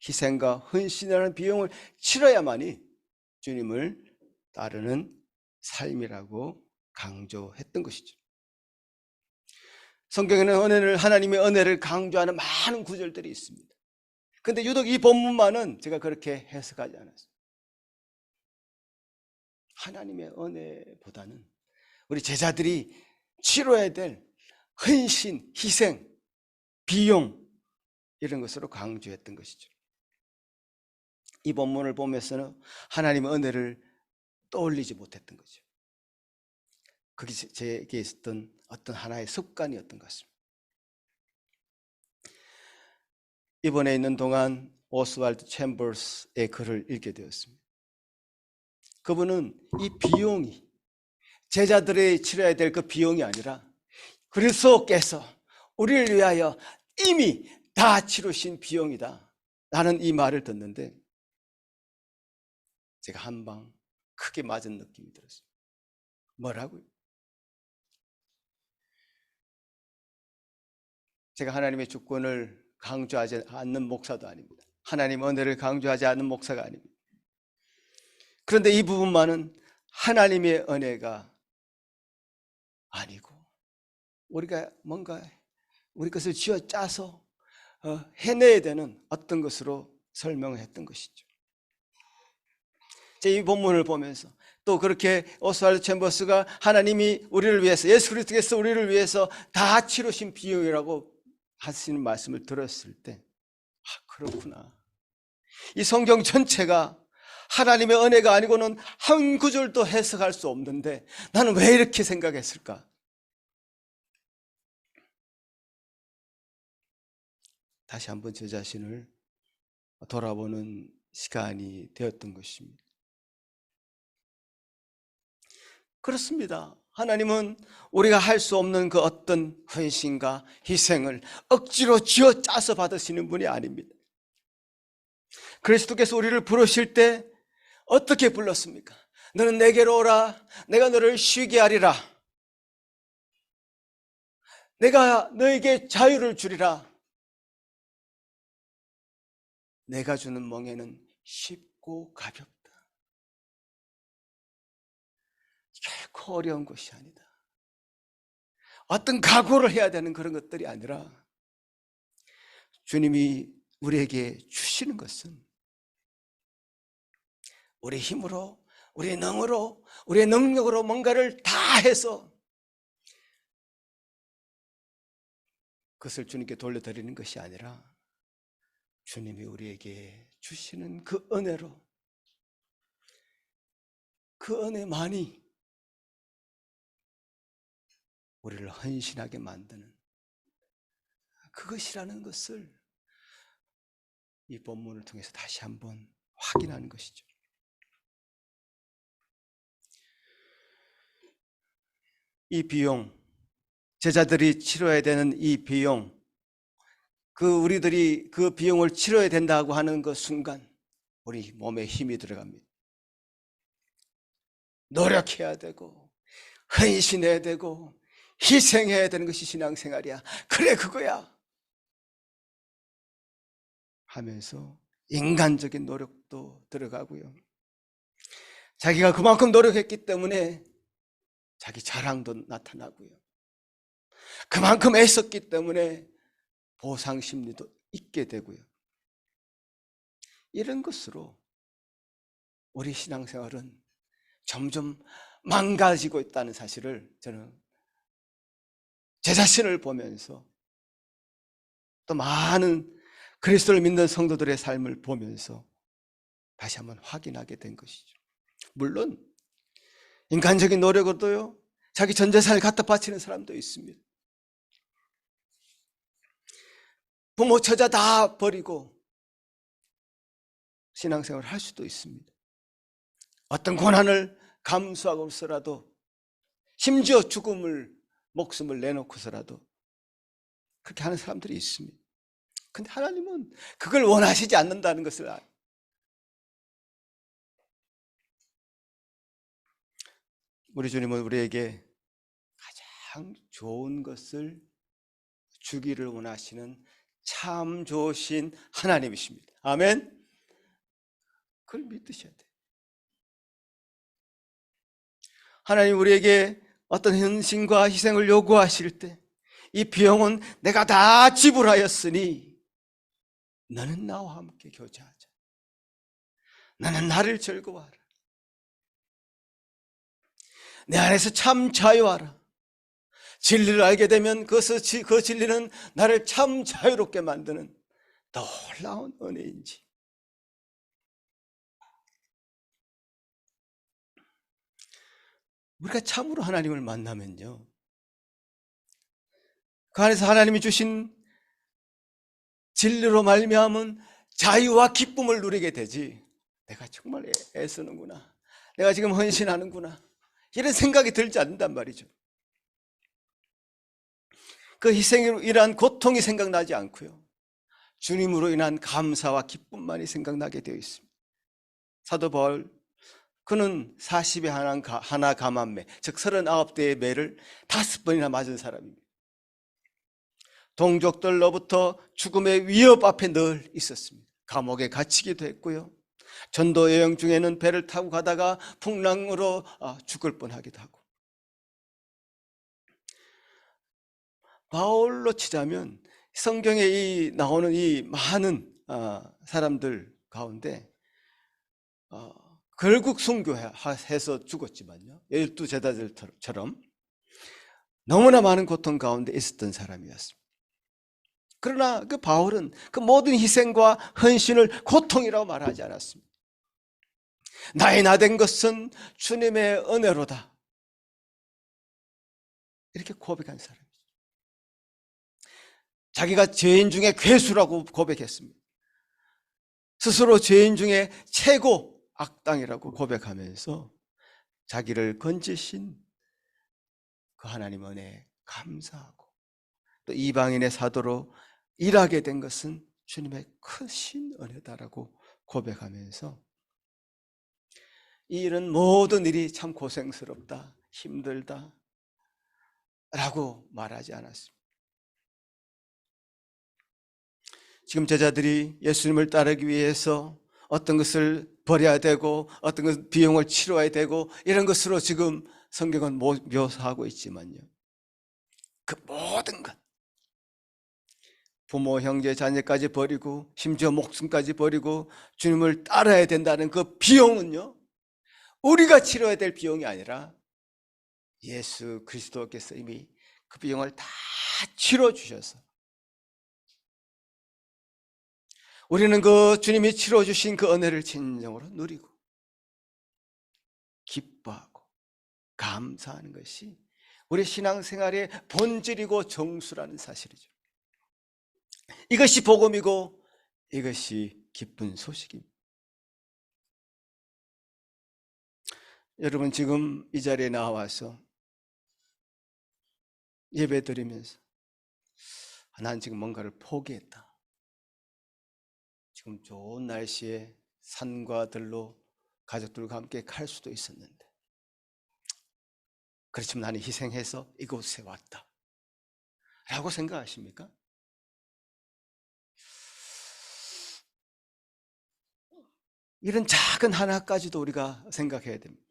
희생과 헌신이라는 비용을 치러야만이 주님을 따르는 삶이라고 강조했던 것이죠. 성경에는 하나님의 은혜를 강조하는 많은 구절들이 있습니다. 그런데 유독 이 본문만은 제가 그렇게 해석하지 않았어요. 하나님의 은혜보다는 우리 제자들이 치러야 될 헌신, 희생, 비용 이런 것으로 강조했던 것이죠. 이 본문을 보면서는 하나님의 은혜를 떠올리지 못했던 거죠. 그게 제게 있었던 어떤 하나의 습관이었던 것 같습니다. 이번에 있는 동안 오스왈드 챔버스의 글을 읽게 되었습니다. 그분은 이 비용이 제자들이 치러야 될 그 비용이 아니라 그리스도께서 우리를 위하여 이미 다 치르신 비용이다. 나는 이 말을 듣는데 제가 한 방 크게 맞은 느낌이 들었어요. 뭐라고요? 제가 하나님의 주권을 강조하지 않는 목사도 아닙니다. 하나님 은혜를 강조하지 않는 목사가 아닙니다. 그런데 이 부분만은 하나님의 은혜가 아니고 우리가 뭔가 우리 것을 쥐어 짜서 해내야 되는 어떤 것으로 설명했던 것이죠. 이 본문을 보면서 또 그렇게 오스왈드 챔버스가 하나님이 우리를 위해서 예수 그리스도께서 우리를 위해서 다 치르신 비용이라고 하시는 말씀을 들었을 때 그렇구나. 이 성경 전체가 하나님의 은혜가 아니고는 한 구절도 해석할 수 없는데 나는 왜 이렇게 생각했을까? 다시 한번 제 자신을 돌아보는 시간이 되었던 것입니다. 그렇습니다. 하나님은 우리가 할 수 없는 그 어떤 헌신과 희생을 억지로 쥐어 짜서 받으시는 분이 아닙니다. 그리스도께서 우리를 부르실 때 어떻게 불렀습니까? 너는 내게로 오라. 내가 너를 쉬게 하리라. 내가 너에게 자유를 주리라. 내가 주는 멍에는 쉽고 가볍다. 결코 어려운 것이 아니다. 어떤 각오를 해야 되는 그런 것들이 아니라 주님이 우리에게 주시는 것은 우리 힘으로, 우리의 능으로, 우리의 능력으로 뭔가를 다 해서 그것을 주님께 돌려드리는 것이 아니라 주님이 우리에게 주시는 그 은혜로 그 은혜만이 우리를 헌신하게 만드는 그것이라는 것을 이 본문을 통해서 다시 한번 확인하는 것이죠. 이 비용, 제자들이 치러야 되는 이 비용, 우리들이 그 비용을 치러야 된다고 하는 그 순간 우리 몸에 힘이 들어갑니다. 노력해야 되고 헌신해야 되고 희생해야 되는 것이 신앙생활이야. 그래 그거야 하면서 인간적인 노력도 들어가고요. 자기가 그만큼 노력했기 때문에 자기 자랑도 나타나고요. 그만큼 애썼기 때문에 보상 심리도 있게 되고요. 이런 것으로 우리 신앙생활은 점점 망가지고 있다는 사실을 저는 제 자신을 보면서 또 많은 그리스도를 믿는 성도들의 삶을 보면서 다시 한번 확인하게 된 것이죠. 물론 인간적인 노력으로도요 자기 전 재산을 갖다 바치는 사람도 있습니다. 부모 처자 다 버리고 신앙생활을 할 수도 있습니다. 어떤 고난을 감수하고서라도 심지어 목숨을 내놓고서라도 그렇게 하는 사람들이 있습니다. 근데 하나님은 그걸 원하시지 않는다는 것을 우리 주님은 우리에게 가장 좋은 것을 주기를 원하시는 참 좋으신 하나님이십니다. 아멘. 그걸 믿으셔야 돼요. 하나님 우리에게 어떤 헌신과 희생을 요구하실 때 이 비용은 내가 다 지불하였으니 너는 나와 함께 교제하자. 너는 나를 즐거워하라. 내 안에서 참 자유하라. 진리를 알게 되면 그 진리는 나를 참 자유롭게 만드는 놀라운 은혜인지. 우리가 참으로 하나님을 만나면요 그 안에서 하나님이 주신 진리로 말미암은 자유와 기쁨을 누리게 되지 내가 정말 애쓰는구나, 내가 지금 헌신하는구나, 이런 생각이 들지 않는단 말이죠. 그 희생으로 인한 고통이 생각나지 않고요, 주님으로 인한 감사와 기쁨만이 생각나게 되어 있습니다. 사도 바울, 그는 40에 하나 감한매, 즉 39대의 매를 5번이나 맞은 사람입니다. 동족들로부터 죽음의 위협 앞에 늘 있었습니다. 감옥에 갇히기도 했고요, 전도 여행 중에는 배를 타고 가다가 풍랑으로 죽을 뻔하기도 하고. 바울로 치자면 성경에 나오는 이 많은 사람들 가운데 결국 순교해서 죽었지만요, 12제자들처럼 너무나 많은 고통 가운데 있었던 사람이었습니다. 그러나 그 바울은 그 모든 희생과 헌신을 고통이라고 말하지 않았습니다. 나의 나된 것은 주님의 은혜로다, 이렇게 고백한 사람이죠. 자기가 죄인 중에 괴수라고 고백했습니다. 스스로 죄인 중에 최고 악당이라고 고백하면서 자기를 건지신 그 하나님 은혜에 감사하고, 또 이방인의 사도로 일하게 된 것은 주님의 크신 은혜다라고 고백하면서 이 일은 모든 일이 참 고생스럽다, 힘들다 라고 말하지 않았습니다. 지금 제자들이 예수님을 따르기 위해서 어떤 것을 버려야 되고 어떤 것 비용을 치러야 되고 이런 것으로 지금 성경은 묘사하고 있지만요, 그 모든 것, 부모, 형제, 자녀까지 버리고 심지어 목숨까지 버리고 주님을 따라야 된다는 그 비용은요, 우리가 치러야 될 비용이 아니라 예수 그리스도께서 이미 그 비용을 다 치러주셔서 우리는 그 주님이 치러주신 그 은혜를 진정으로 누리고 기뻐하고 감사하는 것이 우리 신앙생활의 본질이고 정수라는 사실이죠. 이것이 복음이고 이것이 기쁜 소식입니다. 여러분, 지금 이 자리에 나와서 예배 드리면서 난 지금 뭔가를 포기했다, 지금 좋은 날씨에 산과 들로 가족들과 함께 갈 수도 있었는데 그렇지만 나는 희생해서 이곳에 왔다 라고 생각하십니까? 이런 작은 하나까지도 우리가 생각해야 됩니다.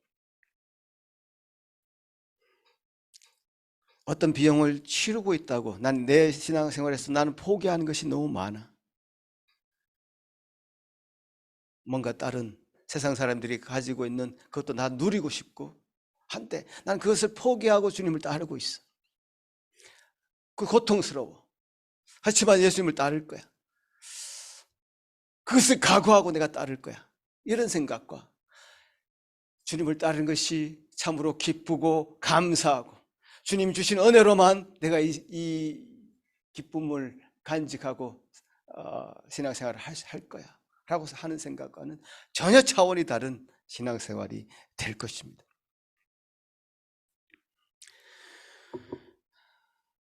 어떤 비용을 치르고 있다고 난 내 신앙생활에서 나는 포기하는 것이 너무 많아, 뭔가 다른 세상 사람들이 가지고 있는 그것도 나 누리고 싶고 한데 난 그것을 포기하고 주님을 따르고 있어. 그 고통스러워. 하지만 예수님을 따를 거야. 그것을 각오하고 내가 따를 거야. 이런 생각과 주님을 따르는 것이 참으로 기쁘고 감사하고 주님 주신 은혜로만 내가 이 기쁨을 간직하고 신앙생활을 할 거야 라고 하는 생각과는 전혀 차원이 다른 신앙생활이 될 것입니다.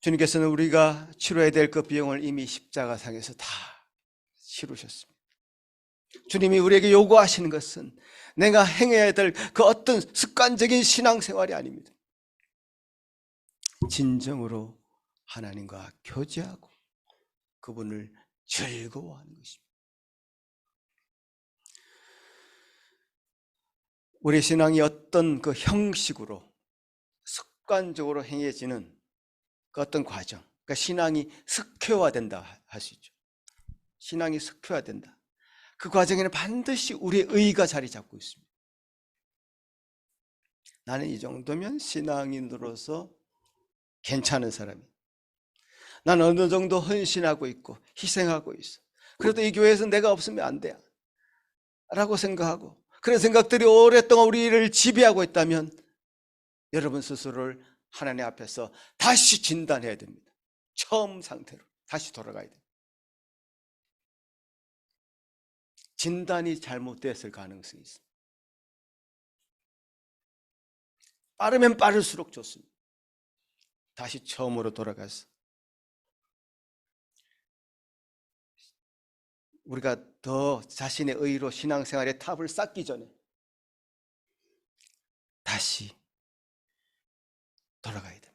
주님께서는 우리가 치러야 될 그 비용을 이미 십자가상에서 다 치르셨습니다. 주님이 우리에게 요구하시는 것은 내가 행해야 될 그 어떤 습관적인 신앙생활이 아닙니다. 진정으로 하나님과 교제하고 그분을 즐거워하는 것입니다. 우리 신앙이 어떤 그 형식으로 습관적으로 행해지는 그 어떤 과정, 그러니까 신앙이 석회화된다 할 수 있죠. 신앙이 석회화된다. 그 과정에는 반드시 우리의 의가 자리 잡고 있습니다. 나는 이 정도면 신앙인으로서 괜찮은 사람이야. 나는 어느 정도 헌신하고 있고 희생하고 있어. 그래도 이 교회에서 내가 없으면 안 돼 라고 생각하고, 그런 생각들이 오랫동안 우리를 지배하고 있다면 여러분 스스로를 하나님 앞에서 다시 진단해야 됩니다. 처음 상태로 다시 돌아가야 됩니다. 진단이 잘못됐을 가능성이 있습니다. 빠르면 빠를수록 좋습니다. 다시 처음으로 돌아가서 우리가 더 자신의 의로 신앙생활의 탑을 쌓기 전에 다시 돌아가야 됩니다.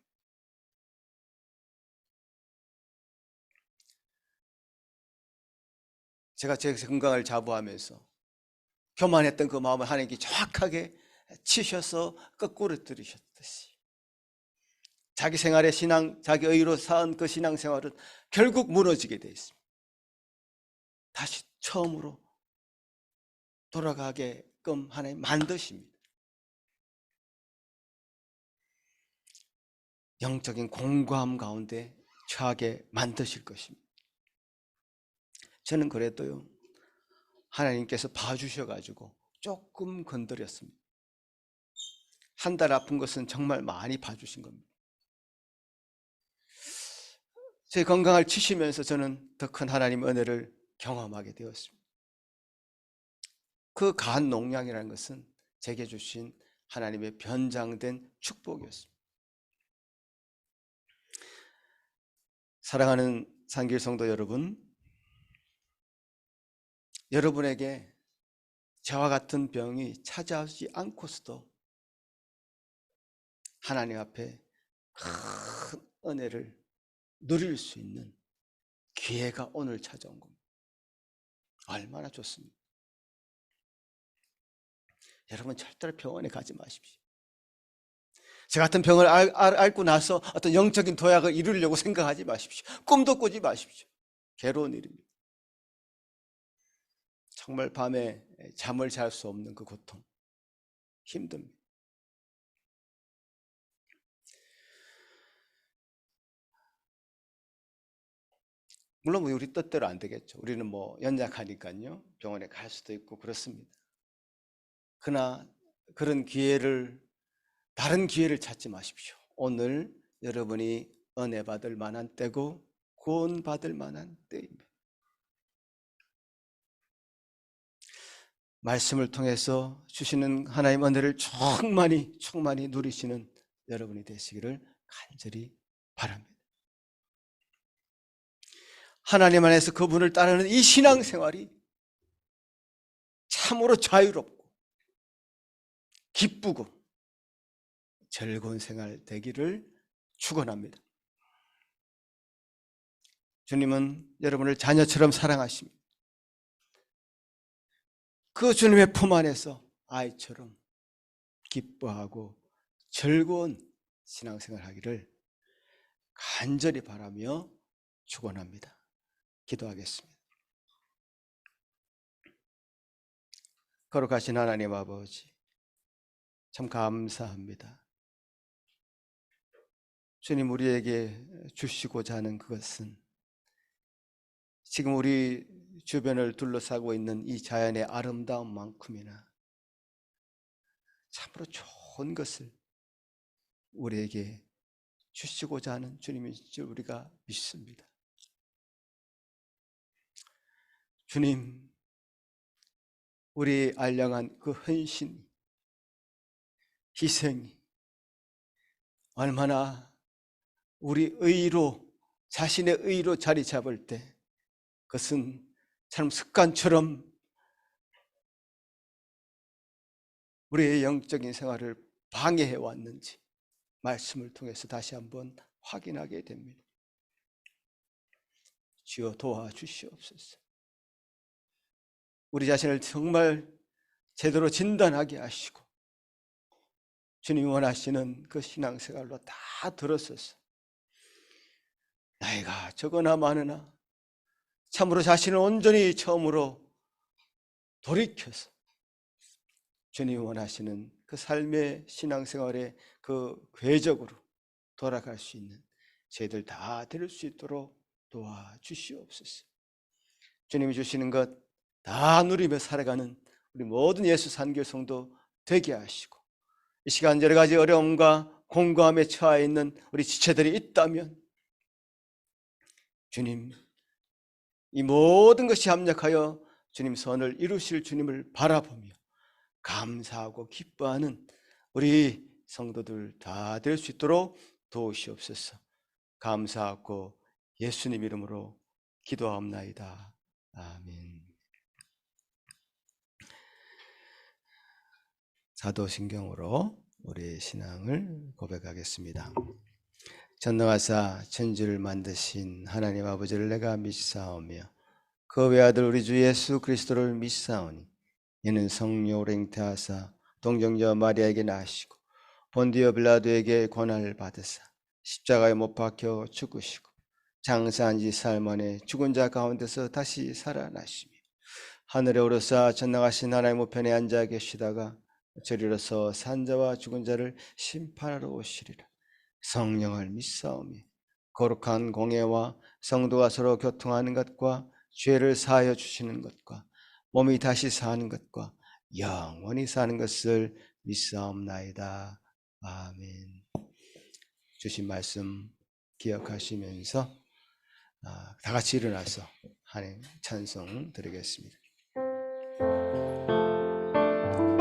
제가 제 건강을 자부하면서 교만했던 그 마음을 하나님께 정확하게 치셔서 거꾸로 들이셨듯이 자기 생활의 신앙, 자기 의로 쌓은 그 신앙생활은 결국 무너지게 되어 있습니다. 다시 처음으로 돌아가게끔 하나님 만드십니다. 영적인 공고함 가운데 처하게 만드실 것입니다. 저는 그래도요, 하나님께서 봐주셔가지고 조금 건드렸습니다. 한 달 아픈 것은 정말 많이 봐주신 겁니다. 제 건강을 치시면서 저는 더 큰 하나님의 은혜를 경험하게 되었습니다. 그 간 농양이라는 것은 제게 주신 하나님의 변장된 축복이었습니다. 사랑하는 산길 성도 여러분, 여러분에게 저와 같은 병이 찾아오지 않고서도 하나님 앞에 큰 은혜를 누릴 수 있는 기회가 오늘 찾아온 겁니다. 얼마나 좋습니다. 여러분 절대로 병원에 가지 마십시오. 저 같은 병을 앓고 나서 어떤 영적인 도약을 이루려고 생각하지 마십시오. 꿈도 꾸지 마십시오. 괴로운 일입니다. 정말 밤에 잠을 잘 수 없는 그 고통, 힘듭니다. 물론 우리 뜻대로 안 되겠죠. 우리는 연약하니까요, 병원에 갈 수도 있고 그렇습니다. 그러나 그런 기회를, 다른 기회를 찾지 마십시오. 오늘 여러분이 은혜 받을 만한 때고 구원 받을 만한 때입니다. 말씀을 통해서 주시는 하나님의 은혜를 충만히 누리시는 여러분이 되시기를 간절히 바랍니다. 하나님 안에서 그분을 따르는 이 신앙생활이 참으로 자유롭고 기쁘고 즐거운 생활 되기를 축원합니다. 주님은 여러분을 자녀처럼 사랑하십니다. 그 주님의 품 안에서 아이처럼 기뻐하고 즐거운 신앙생활 하기를 간절히 바라며 축원합니다. 기도하겠습니다. 거룩하신 하나님 아버지, 참 감사합니다. 주님, 우리에게 주시고자 하는 그것은 지금 우리 주변을 둘러싸고 있는 이 자연의 아름다움만큼이나 참으로 좋은 것을 우리에게 주시고자 하는 주님인 줄 우리가 믿습니다. 주님, 우리 알량한 그 헌신, 희생이 얼마나 우리 의로, 자신의 의로 자리 잡을 때 그것은 참 습관처럼 우리의 영적인 생활을 방해해 왔는지 말씀을 통해서 다시 한번 확인하게 됩니다. 주여 도와주시옵소서. 우리 자신을 정말 제대로 진단하게 하시고 주님이 원하시는 그 신앙생활로 다 들어서서 나이가 적으나 많으나 참으로 자신을 온전히 처음으로 돌이켜서 주님이 원하시는 그 삶의 신앙생활의 그 궤적으로 돌아갈 수 있는 저희들 다 될 수 있도록 도와주시옵소서. 주님이 주시는 것 다 누리며 살아가는 우리 모든 예수 산교 성도 되게 하시고, 이 시간 여러 가지 어려움과 공고함에 처해 있는 우리 지체들이 있다면 주님, 이 모든 것이 합력하여 주님 선을 이루실 주님을 바라보며 감사하고 기뻐하는 우리 성도들 다 될 수 있도록 도우시옵소서. 감사하고 예수님 이름으로 기도하옵나이다. 아멘. 사도신경으로 우리의 신앙을 고백하겠습니다. 전능하사 천지를 만드신 하나님 아버지를 내가 믿사오며 그 외아들 우리 주 예수 그리스도를 믿사오니 이는 성령으로 잉태하사 동정녀 마리아에게 나시고 본디오 빌라도에게 고난을 받으사 십자가에 못 박혀 죽으시고 장사한 지 사흘 만에 죽은 자 가운데서 다시 살아나시며 하늘에 오르사 전능하신 하나님 우편에 앉아 계시다가 저리로서 산자와 죽은 자를 심판하러 오시리라. 성령을 믿사오며 거룩한 공예와 성도가 서로 교통하는 것과 죄를 사하여 주시는 것과 몸이 다시 사는 것과 영원히 사는 것을 믿사옵나이다. 아멘. 주신 말씀 기억하시면서 다 같이 일어나서 하나님 찬송 드리겠습니다.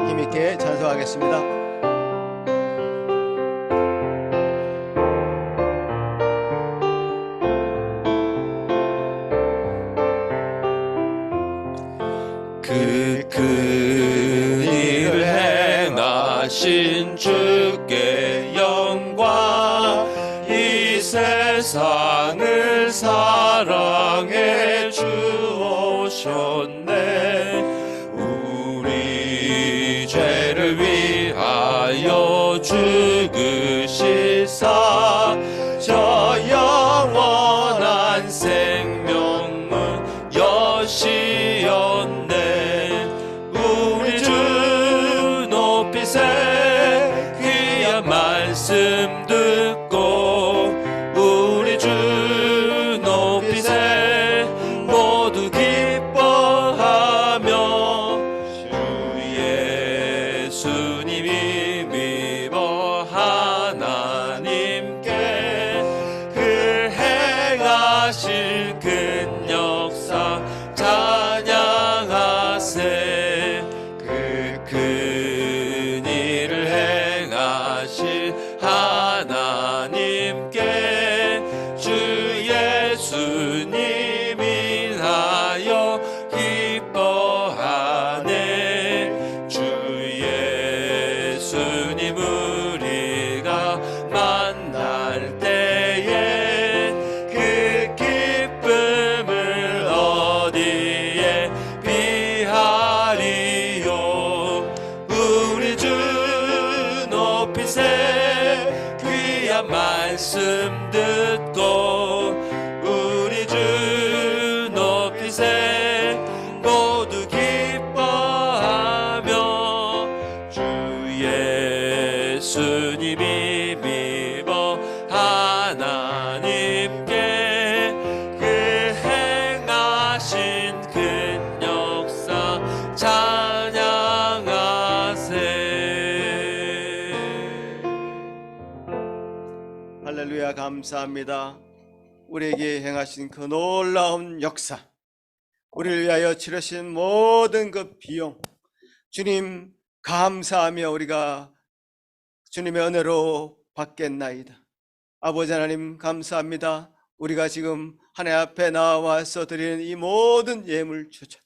힘있게 찬송하겠습니다.
큰 일을 행하신 주께 영광, 이 세상을 사랑해 주오셨네. 우리 죄를 위하여 죽으시사 저 영원한 생명은 여시었네. 우리 주 높이세 귀한 말씀 듣고 우리 주 높이세 모두 기뻐하며 주 예수님이 믿어 하나님께 그 행하실 큰 역사 찬양하세. 그 큰 일을 행하실 하나님께 주 예수님 인하여 기뻐하네. 주 예수님 우리가 만날 때에 그 기쁨을 어디에 비하리요. 우리 주 높이세 귀한 말씀 듣고 우리 주 높이세 모두 기뻐하며 주 예수님이 믿어 하나님께 그 행하신 큰 역사 찬양하세.
할렐루야. 감사합니다. 우리에게 행하신 그 놀라운 역사, 우리를 위하여 치르신 모든 그 비용, 주님 감사하며 우리가 주님의 은혜로 받겠나이다. 아버지 하나님 감사합니다. 우리가 지금 하나님 앞에 나와서 드리는 이 모든 예물조차도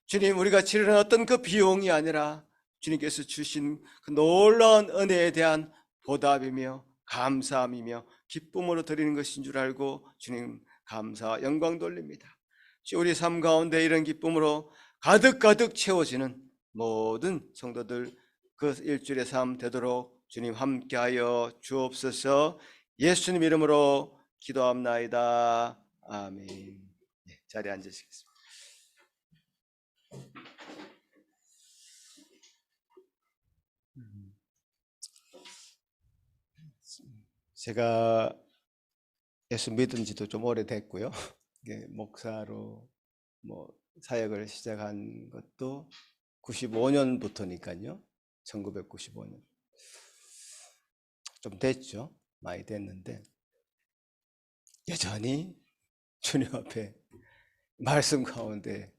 주님 우리가 치르는 어떤 그 비용이 아니라 주님께서 주신 그 놀라운 은혜에 대한 보답이며 감사함이며 기쁨으로 드리는 것인 줄 알고 주님 감사와 영광 돌립니다. 우리 삶 가운데 이런 기쁨으로 가득가득 채워지는 모든 성도들 그 일주일의 삶 되도록 주님 함께하여 주옵소서. 예수님 이름으로 기도합나이다. 아멘. 자리에 앉으시겠습니다. 제가 예수 믿은 지도 좀 오래됐고요. 목사로 사역을 시작한 것도 95년부터니까요. 1995년. 좀 됐죠. 많이 됐는데 여전히 주님 앞에 말씀 가운데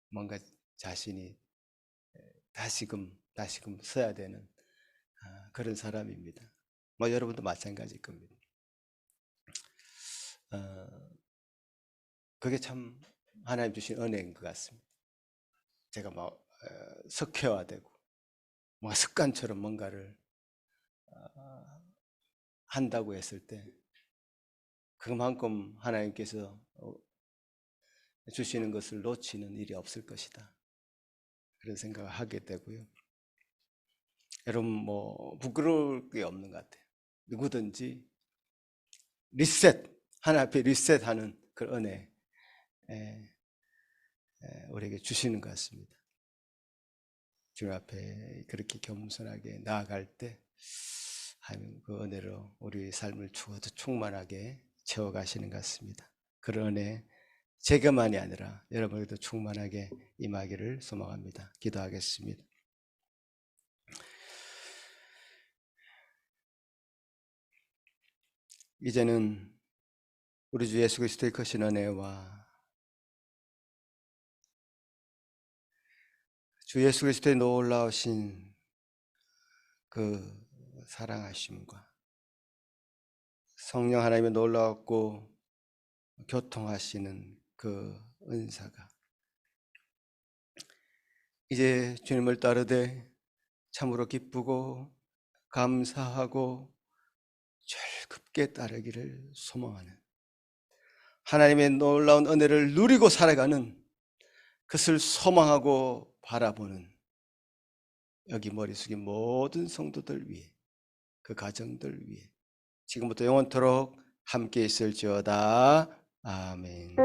뭔가 자신이 다시금 다시금 서야 되는 그런 사람입니다. 뭐 여러분도 마찬가지일 겁니다. 그게 참 하나님 주신 은혜인 것 같습니다. 제가 막 석회화되고 뭔가 습관처럼 뭔가를 한다고 했을 때 그만큼 하나님께서 주시는 것을 놓치는 일이 없을 것이다, 그런 생각을 하게 되고요. 여러분 뭐 부끄러울 게 없는 것 같아요. 누구든지 하나님 앞에 리셋하는 그 은혜 우리에게 주시는 것 같습니다. 주님 앞에 그렇게 겸손하게 나아갈 때 하나님 그 은혜로 우리 삶을 더 충만하게 채워가시는 것 같습니다. 그런 은혜 제가만이 아니라 여러분에게도 충만하게 임하기를 소망합니다. 기도하겠습니다. 이제는 우리 주 예수 그리스도의 크신 은혜와 주 예수 그리스도의 놀라우신 그 사랑하심과 성령 하나님의 놀라웠고 교통하시는 그 은사가 이제 주님을 따르되 참으로 기쁘고 감사하고 즐겁게 따르기를 소망하는, 하나님의 놀라운 은혜를 누리고 살아가는, 그것을 소망하고 바라보는 여기 머리 숙인 모든 성도들 위해, 그 가정들 위해 지금부터 영원토록 함께 있을지어다. 아멘.